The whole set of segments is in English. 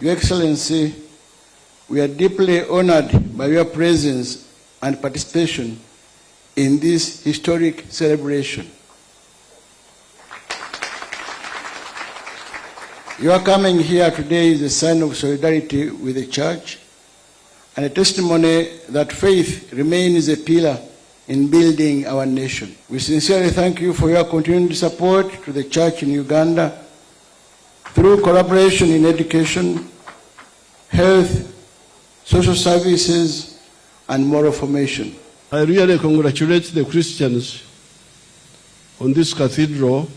Your Excellency, we are deeply honored by your presence and participation in this historic celebration. Your coming here today is a sign of solidarity with the Church and a testimony that faith remains a pillar in building our nation. We sincerely thank you for your continued support to the Church in Uganda through collaboration in education, health, social services, and moral formation. I really congratulate the Christians on this cathedral,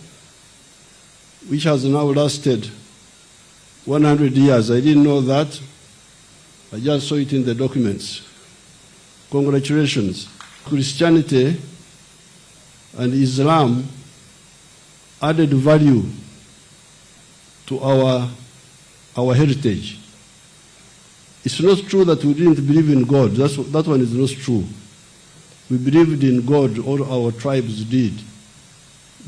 which has now lasted 100 years. I didn't know that. I just saw it in the documents. Congratulations. Christianity and Islam added value to our heritage. It's not true that we didn't believe in God. That one is not true. We believed in God, all our tribes did.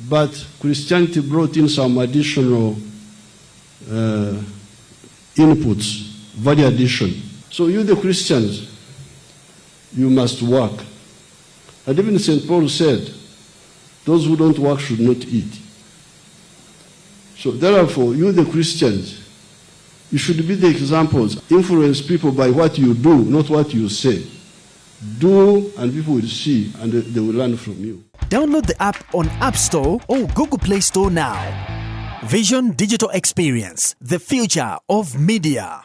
But Christianity brought in some additional inputs, value addition. So you, the Christians, you must work. And even St. Paul said, those who don't work should not eat. So therefore, you, the Christians, you should be the examples. Influence people by what you do, not what you say. Do, and people will see, and they will learn from you. Download the app on App Store or Google Play Store now. Vision Digital Experience, the future of media.